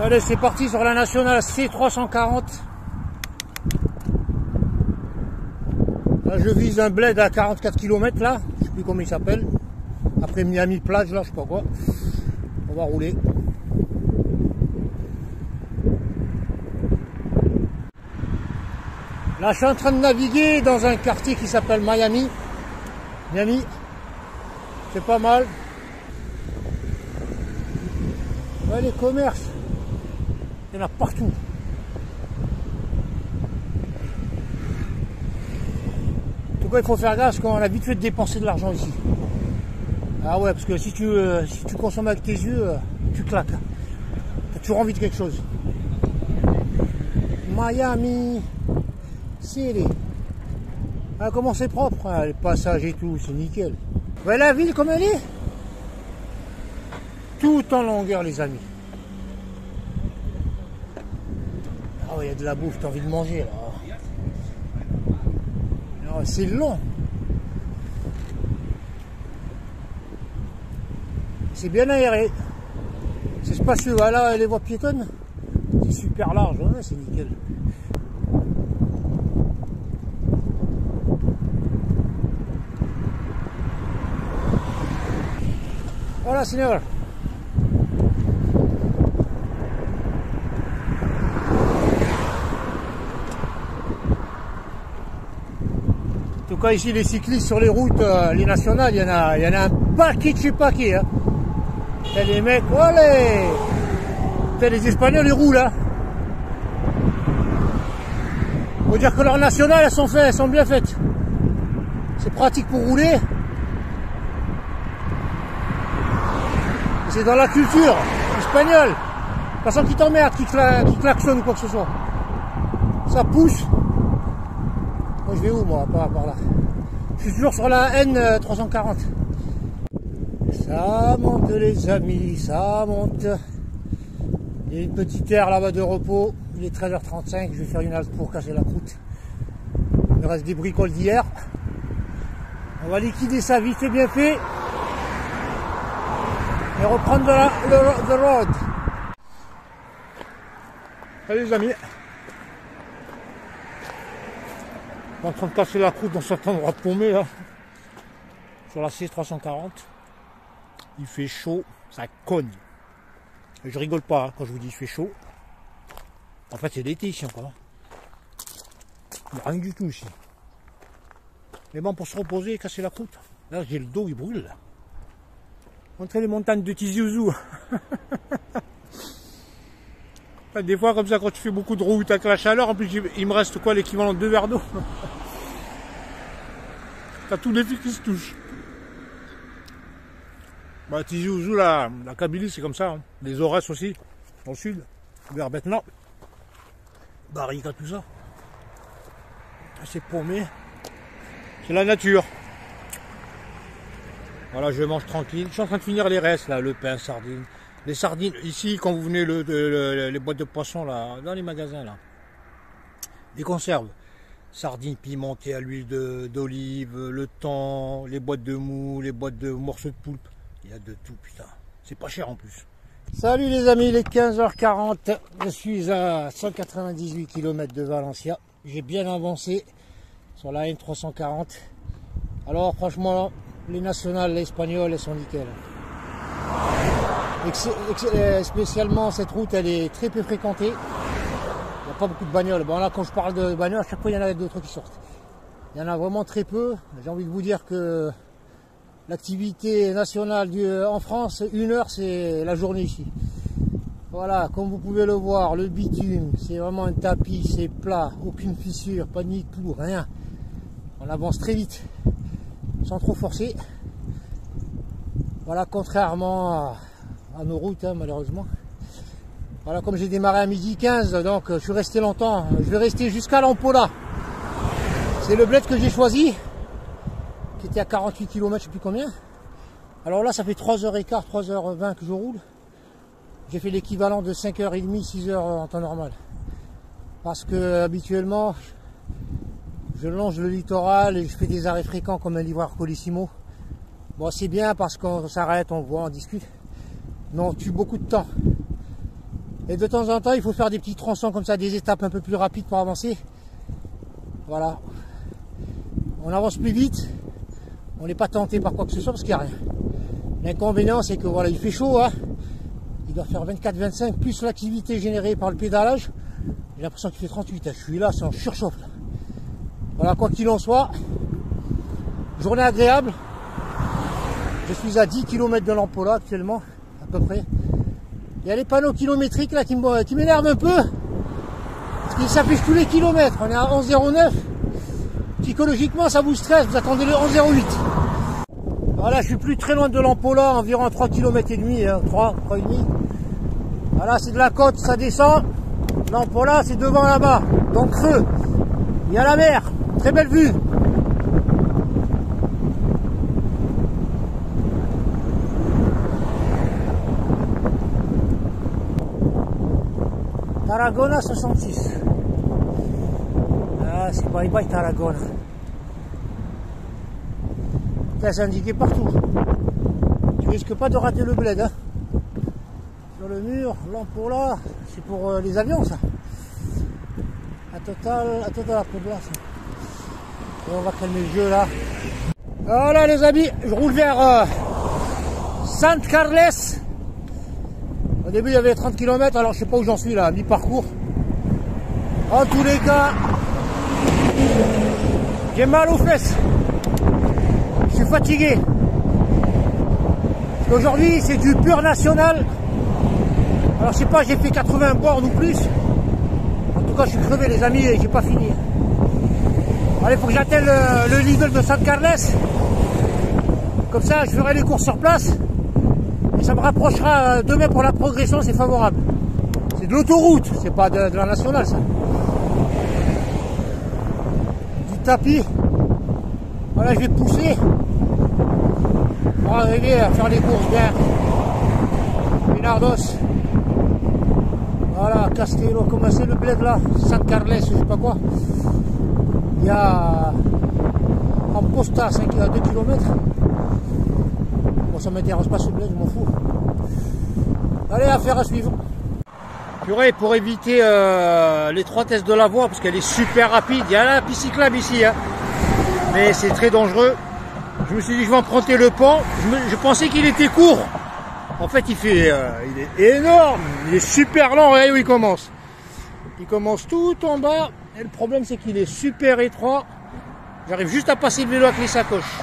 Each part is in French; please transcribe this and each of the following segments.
Allez, c'est parti sur la nationale C340. Là, je vise un bled à 44 km là, je sais plus comment il s'appelle. Après Miami plage là, je sais pas quoi. On va rouler. Là, je suis en train de naviguer dans un quartier qui s'appelle Miami. Miami, c'est pas mal. Ouais, les commerces, il y en a partout. En tout cas, il faut faire gaffe parce qu'on a vite fait de dépenser de l'argent ici. Ah ouais, parce que si tu consommes avec tes yeux, tu claques. Tu as toujours envie de quelque chose. Miami City. Ah, comment c'est propre, hein, les passages et tout, c'est nickel. Vous voyez la ville comme elle est? Tout en longueur, les amis. Ah ouais, il y a de la bouffe, t'as envie de manger là. Ah, c'est long. C'est bien aéré. C'est spacieux. Voilà, les voies piétonnes. C'est super large, ouais, c'est nickel. Voilà, Seigneur. En tout cas, ici, les cyclistes sur les routes, les nationales, il y en a un paquet de chez paquet. Hein. T'as les mecs, allez! T'as les Espagnols, ils roulent. Hein. Faut dire que leurs nationales, elles sont bien faites. C'est pratique pour rouler. C'est dans la culture espagnole. Personne qui t'emmerde, qui klaxonne ou quoi que ce soit. Ça pousse. Moi je vais où moi? Par là. Je suis toujours sur la N340. Ça monte les amis, ça monte. Il y a une petite aire là-bas de repos. Il est 13h35, je vais faire une halte pour casser la croûte. Il me reste des bricoles d'hier. On va liquider ça vite et bien fait. Et reprendre the road. Allez les amis. On est en train de casser la croûte dans cet endroit paumé là. Sur la C340. Il fait chaud, ça cogne. Et je rigole pas hein, quand je vous dis il fait chaud. En fait c'est l'été ici encore. Il n'y a rien du tout ici. Mais bon, pour se reposer et casser la croûte. Là j'ai le dos, il brûle là. Montrez les montagnes de Tizi Ouzou. Des fois comme ça quand tu fais beaucoup de route avec la chaleur, en plus il me reste quoi, l'équivalent de 2 verres d'eau. T'as tous les fils qui se touchent. Bah Tizi Ouzou, la Kabylie c'est comme ça. Hein. Les Aurès aussi, dans le sud, vers Betna. Barrica, tout ça. C'est paumé. C'est la nature. Voilà, je mange tranquille. Je suis en train de finir les restes, là, le pain, sardines. Les sardines, ici, quand vous venez, les boîtes de poissons, là, dans les magasins, là. Des conserves. Sardines pimentées à l'huile d'olive, le thon, les boîtes de mou, les boîtes de morceaux de poulpe. Il y a de tout, putain. C'est pas cher en plus. Salut les amis, il est 15h40. Je suis à 198 km de Valencia. J'ai bien avancé sur la N340. Alors, franchement, les nationales, les espagnoles, elles sont nickel. Spécialement, cette route, elle est très peu fréquentée. Il n'y a pas beaucoup de bagnoles. Bon, là, quand je parle de bagnoles, à chaque fois, il y en a d'autres qui sortent. Il y en a vraiment très peu. J'ai envie de vous dire que l'activité nationale en France, 1 heure, c'est la journée ici. Voilà, comme vous pouvez le voir, le bitume, c'est vraiment un tapis, c'est plat, aucune fissure, pas de nid de clou, rien. On avance très vite, sans trop forcer. Voilà, contrairement à nos routes, hein, malheureusement. Voilà, comme j'ai démarré à 12h15, donc je suis resté longtemps. Je vais rester jusqu'à l'Ampola. C'est le bled que j'ai choisi, qui était à 48 km, je sais plus combien. Alors là, ça fait 3h15, 3h20 que je roule. J'ai fait l'équivalent de 5h30, 6h en temps normal. Parce que habituellement, je longe le littoral et je fais des arrêts fréquents comme un livreur Colissimo. Bon, c'est bien parce qu'on s'arrête, on voit, on discute. Mais on tue beaucoup de temps. Et de temps en temps, il faut faire des petits tronçons comme ça, des étapes un peu plus rapides pour avancer. Voilà. On avance plus vite. On n'est pas tenté par quoi que ce soit parce qu'il n'y a rien. L'inconvénient, c'est que voilà, il fait chaud. Hein. Il doit faire 24-25 plus l'activité générée par le pédalage. J'ai l'impression qu'il fait 38. Hein. Je suis là, c'est en surchauffe. Là. Voilà, quoi qu'il en soit, journée agréable. Je suis à 10 km de l'Ampola actuellement, à peu près. Il y a les panneaux kilométriques là qui m'énervent un peu. Parce qu'ils s'affichent tous les kilomètres. On est à 11,09. Psychologiquement, ça vous stresse. Vous attendez le 11,08. Voilà, je suis plus très loin de l'Ampola, environ 3 km et demi, hein, 3,5. Voilà, c'est de la côte, ça descend. L'Ampola, c'est devant là-bas. Donc creux. Il y a la mer. Très belle vue. Tarragona 66. Ah, c'est bye bye Tarragona. C'est indiqué partout. Tu risques pas de rater le bled. Hein. Sur le mur, l'Ampola, c'est pour les avions ça. À total à peu de là. Ça. Et on va calmer le jeu là. Voilà les amis, je roule vers Sant Carles. Au début il y avait 30 km, alors je sais pas où j'en suis là, mi-parcours. En tous les cas, j'ai mal aux fesses. Je suis fatigué. Parce qu'aujourd'hui c'est du pur national. Alors je sais pas, j'ai fait 80 bornes ou plus. En tout cas je suis crevé les amis et j'ai pas fini. Allez, il faut que j'atteigne le Lidl de Sant Carles. Comme ça je ferai les courses sur place. Et ça me rapprochera demain pour la progression, c'est favorable. C'est de l'autoroute, c'est pas de la nationale ça. Du tapis. Voilà, je vais pousser pour arriver à faire les courses bien. Pinardos. Voilà, Castello, comment c'est le bled là? Sant Carles, je sais pas quoi. Il y a Amposta à 2 km. Bon, ça m'intéresse pas ce bled, je m'en fous. Allez, affaire à suivre. Purée, pour éviter l'étroitesse de la voie, parce qu'elle est super rapide. Il y a la piste cyclable ici, hein. Mais c'est très dangereux. Je me suis dit, je vais emprunter le pont. Je pensais qu'il était court. En fait, il est énorme. Il est super lent. Regardez où il commence. Il commence tout en bas. Et le problème, c'est qu'il est super étroit. J'arrive juste à passer le vélo avec les sacoches.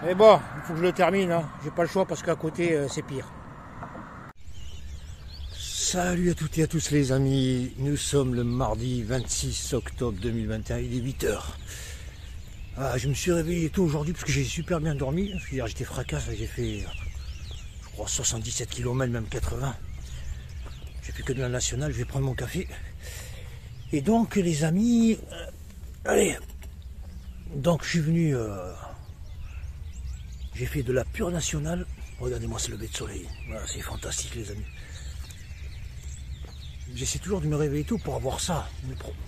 Mais bon, il faut que je le termine. Hein. J'ai pas le choix parce qu'à côté, c'est pire. Salut à toutes et à tous les amis. Nous sommes le mardi 26 octobre 2021. Il est 8 h. Ah, je me suis réveillé tôt aujourd'hui parce que j'ai super bien dormi. Hier, j'étais fracasse. J'ai fait, je crois, 77 km, même 80. J'ai fait que de la nationale. Je vais prendre mon café. Et donc les amis, allez, donc je suis venu, j'ai fait de la pure nationale. Regardez-moi ce lever de soleil, voilà, c'est fantastique les amis. J'essaie toujours de me réveiller tôt pour avoir ça.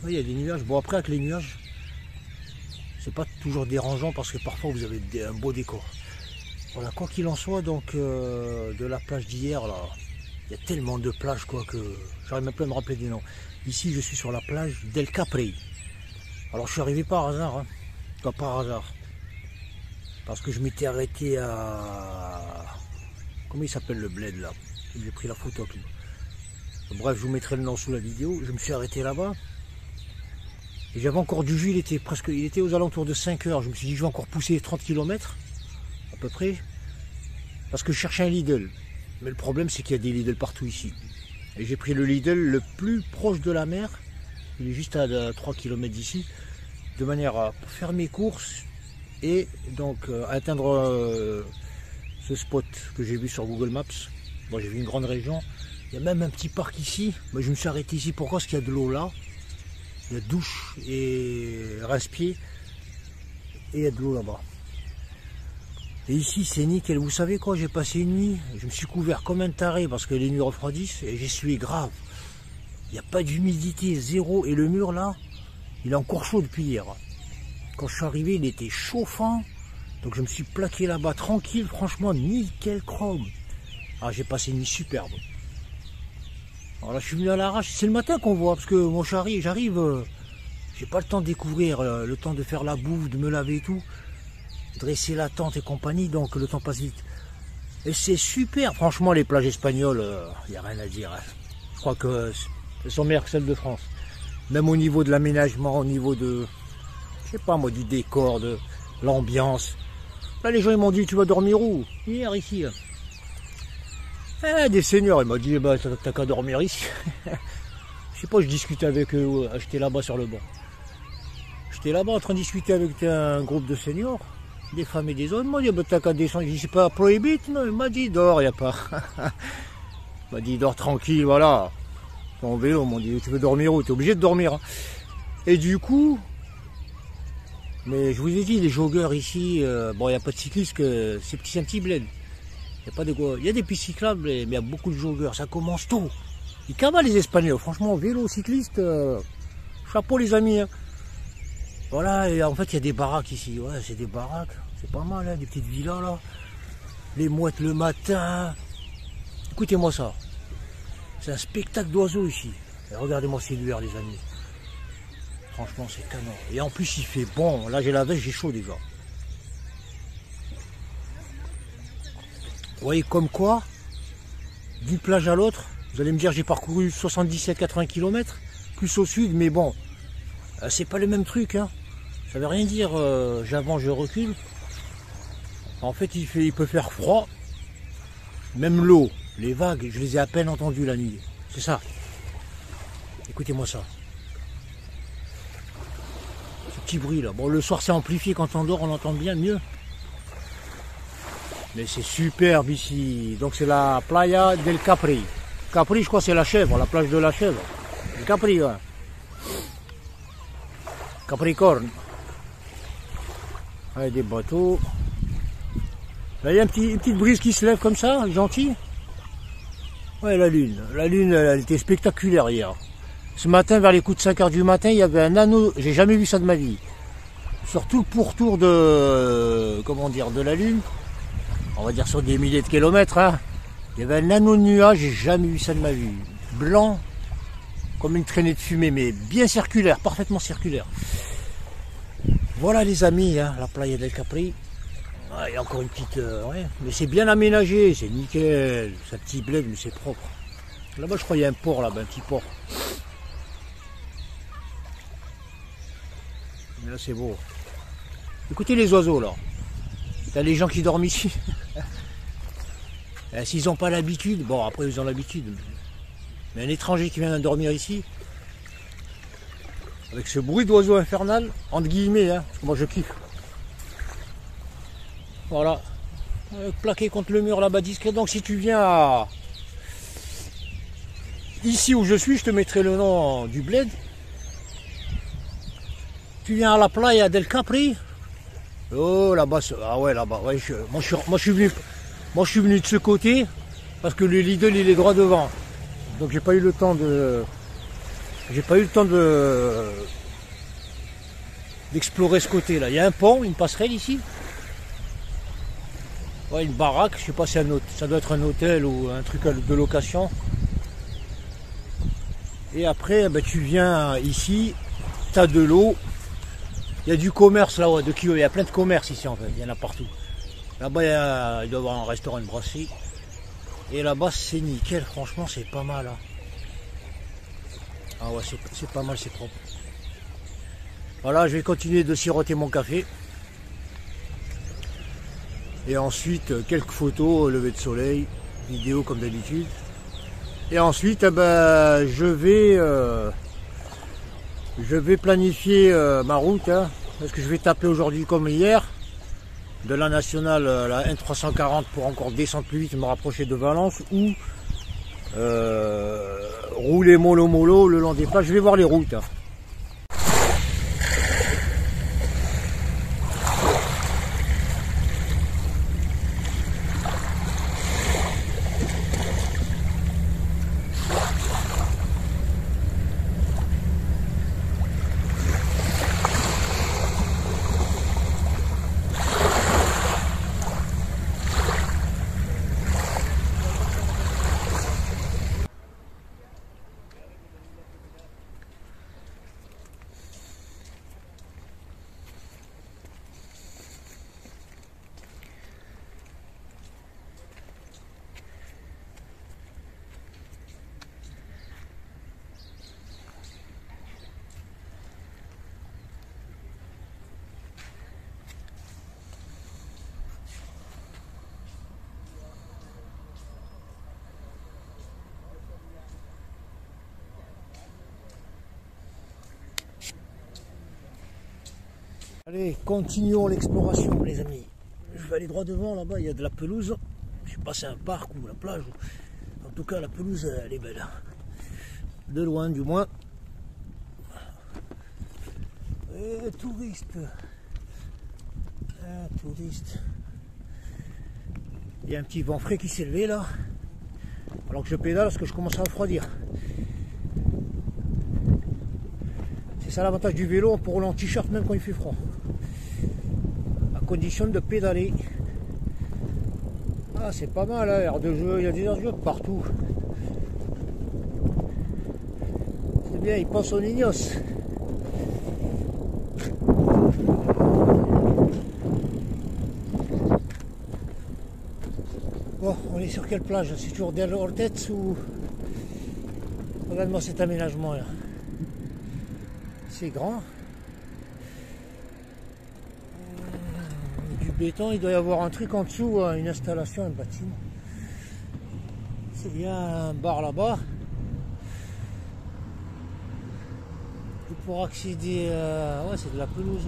Il y a des nuages, bon après avec les nuages, c'est pas toujours dérangeant parce que parfois vous avez un beau décor. Voilà, quoi qu'il en soit, donc de la plage d'hier là, il y a tellement de plages quoi que j'arrive même pas à me rappeler des noms. Ici, je suis sur la plage d'El Capri. Alors, je suis arrivé par hasard, hein. Pas par hasard. Parce que je m'étais arrêté à... Comment il s'appelle le bled, là? J'ai pris la photo avec lui. Bref, je vous mettrai le nom sous la vidéo. Je me suis arrêté là-bas. Et j'avais encore du jus, il était aux alentours de 5 h. Je me suis dit, je vais encore pousser 30 km, à peu près. Parce que je cherchais un Lidl. Mais le problème, c'est qu'il y a des Lidl partout ici. Et j'ai pris le Lidl le plus proche de la mer, il est juste à 3 km d'ici, de manière à faire mes courses et donc atteindre ce spot que j'ai vu sur Google Maps. Bon, j'ai vu une grande région, il y a même un petit parc ici, mais je me suis arrêté ici, pourquoi? Parce qu'il y a de l'eau là, il y a douche et rince-pied, et il y a de l'eau là-bas. Et ici c'est nickel, vous savez quoi, j'ai passé une nuit, je me suis couvert comme un taré parce que les nuits refroidissent et j'ai sué grave. Il n'y a pas d'humidité, zéro, et le mur là, il est encore chaud depuis hier. Quand je suis arrivé, il était chauffant, donc je me suis plaqué là-bas tranquille, franchement nickel chrome. Ah, j'ai passé une nuit superbe. Alors là, je suis venu à l'arrache, c'est le matin qu'on voit, parce que mon chari, j'arrive, j'ai pas le temps de découvrir, le temps de faire la bouffe, de me laver et tout, dresser la tente et compagnie, donc le temps passe vite. Et c'est super, franchement, les plages espagnoles, il n'y a rien à dire. Hein. Je crois que elles sont meilleures que celles de France. Même au niveau de l'aménagement, au niveau de, je sais pas moi, du décor, de l'ambiance. Là, les gens ils m'ont dit, tu vas dormir où? Hier, ici. Des seniors, ils m'ont dit, bah, t'as qu'à dormir ici. Je sais pas, je discutais avec eux, j'étais là-bas sur le banc. J'étais là-bas en train de discuter avec un groupe de seniors, des femmes et des hommes. Ils m'ont dit, bah, t'as qu'à descendre. Je dis, c'est pas prohibé? Non, il m'a dit, dors, il n'y a pas. Il m'a dit, dors tranquille, voilà. En vélo, ils m'ont dit, tu veux dormir où? T'es obligé de dormir. Hein. Et du coup, mais je vous ai dit, les joggeurs ici, bon, il n'y a pas de cyclistes, c'est un petit bled. Il y a des pistes cyclables, mais il y a beaucoup de joggeurs, ça commence tôt. Ils cavalent les Espagnols, franchement, vélo, cycliste, chapeau les amis. Hein. Voilà, et en fait, il y a des baraques ici, ouais, c'est des baraques, c'est pas mal, hein, des petites villas là. Les mouettes le matin. Écoutez-moi ça, c'est un spectacle d'oiseaux ici. Regardez-moi ces lueurs, les amis. Franchement, c'est canon. Et en plus, il fait bon, là j'ai la veste, j'ai chaud déjà. Vous voyez comme quoi, d'une plage à l'autre, vous allez me dire j'ai parcouru 77-80 km, plus au sud, mais bon, c'est pas le même truc, hein. Ça veut rien dire, j'avance, je recule. En fait, il peut faire froid, même l'eau, les vagues, je les ai à peine entendues la nuit. C'est ça. Écoutez-moi ça. Ce petit bruit là. Bon, le soir c'est amplifié, quand on dort, on entend bien mieux. Mais c'est superbe ici. Donc c'est la playa del Capri. Capri, je crois c'est la chèvre, la plage de la chèvre. Le Capri, ouais. Capricorne. Avec des bateaux. Là, il y a une petite brise qui se lève comme ça, gentille. Ouais, la lune. La lune, elle était spectaculaire hier. Ce matin, vers les coups de 5 h du matin, il y avait un anneau. J'ai jamais vu ça de ma vie. Sur tout le pourtour de, comment dire, de la lune. On va dire sur des milliers de kilomètres, hein. Il y avait un anneau de nuage, j'ai jamais vu ça de ma vie. Blanc, comme une traînée de fumée, mais bien circulaire, parfaitement circulaire. Voilà les amis, hein, la playa del Capri. Ah, il y a encore une petite... ouais, mais c'est bien aménagé, c'est nickel. C'est un petit bled, mais c'est propre. Là-bas, je crois qu'il y a un port, là-bas, un petit port. Mais là, c'est beau. Écoutez les oiseaux, là. T'as les gens qui dorment ici. S'ils n'ont pas l'habitude, bon après ils ont l'habitude. Mais un étranger qui vient dormir ici, avec ce bruit d'oiseau infernal, entre guillemets, hein, parce que moi je kiffe. Voilà. Plaqué contre le mur là-bas discret. Donc si tu viens ici où je suis, je te mettrai le nom du bled. Tu viens à la playa del Capri. Oh là-bas, ah ouais là-bas, ouais, moi je suis venu de ce côté parce que le Lidl il est droit devant, donc j'ai pas eu le temps d'explorer ce côté là. Il y a un pont, une passerelle ici, ouais, une baraque, je sais pas si ça doit être un hôtel ou un truc de location. Et après ben, tu viens ici, tu as de l'eau. Il y a du commerce là, ouais, de kiosques, il y a plein de commerces ici en fait, il y en a partout. Là-bas, il doit y avoir un restaurant, une brasserie. Et là-bas, c'est nickel, franchement, c'est pas mal. Hein. Ah ouais, c'est pas mal, c'est propre. Voilà, je vais continuer de siroter mon café. Et ensuite, quelques photos, lever de soleil, vidéo comme d'habitude. Et ensuite, ben, je vais planifier ma route, hein, parce que je vais taper aujourd'hui comme hier, de la nationale, la N340 pour encore descendre plus vite, me rapprocher de Valence, ou rouler mollo le long des plages. Je vais voir les routes. Hein. Allez, continuons l'exploration les amis. Je vais aller droit devant, là-bas il y a de la pelouse. Je sais pas si c'est un parc ou la plage. En tout cas la pelouse elle est belle. De loin du moins. Et touriste. Un touriste. Il y a un petit vent frais qui s'est levé là. Alors que je pédale parce que je commence à refroidir. C'est ça l'avantage du vélo, on peut rouler en t-shirt même quand il fait froid. À condition de pédaler. Ah c'est pas mal, hein, aire de jeu, il y a des aires de jeu partout. C'est bien, il passe au Nignos. Bon, on est sur quelle plage? C'est toujours Del Ortez ou... Regarde-moi cet aménagement là. C'est grand. Du béton, il doit y avoir un truc en dessous, une installation, un bâtiment. C'est bien un bar là-bas. Et pour accéder, ouais, c'est de la pelouse.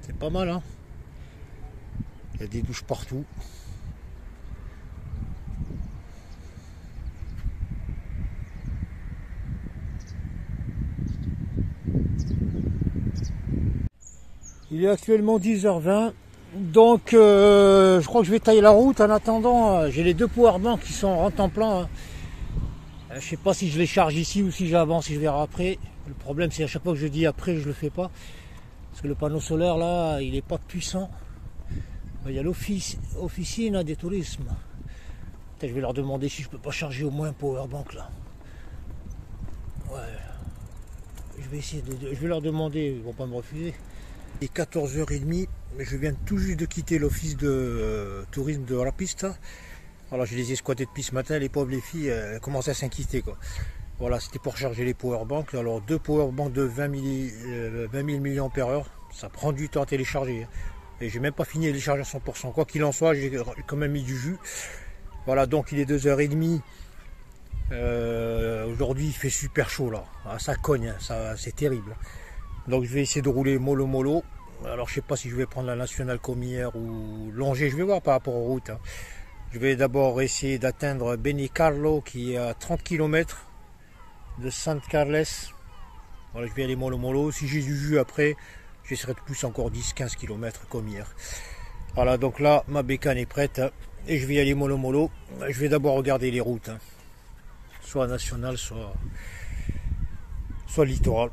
C'est pas mal, hein. Il y a des douches partout. Il est actuellement 10h20. Donc je crois que je vais tailler la route. En attendant, j'ai les deux powerbanks qui sont en temps plein. Hein. Je sais pas si je les charge ici ou si j'avance, si je verrai après. Le problème c'est à chaque fois que je dis après, je le fais pas. Parce que le panneau solaire là, il n'est pas puissant. Il y a l'officine des tourismes. Je vais leur demander si je peux pas charger au moins un powerbank là. Ouais. Je vais essayer je vais leur demander, ils vont pas me refuser. Il est 14h30, mais je viens tout juste de quitter l'office de tourisme de la piste. Alors je les ai squattés depuis ce matin, les pauvres les filles elles commencent à s'inquiéter quoi. Voilà, c'était pour charger les powerbanks. Alors deux powerbanks de 20 000 mAh, ça prend du temps à télécharger. Et j'ai même pas fini de les charger à 100%. Quoi qu'il en soit, j'ai quand même mis du jus. Voilà, donc il est 2h30. Aujourd'hui il fait super chaud là. Ah, ça cogne, hein, c'est terrible. Donc je vais essayer de rouler mollo. Alors je sais pas si je vais prendre la nationale comme hier ou longer, je vais voir par rapport aux routes. Hein. Je vais d'abord essayer d'atteindre Benicarlo qui est à 30 km de San Carles. Voilà, je vais aller mollo. Si j'ai du jus après, j'essaierai de pousser encore 10-15 km comme hier. Voilà, donc là ma bécane est prête hein, et je vais y aller mollo. Je vais d'abord regarder les routes, hein. Soit nationale, soit littoral.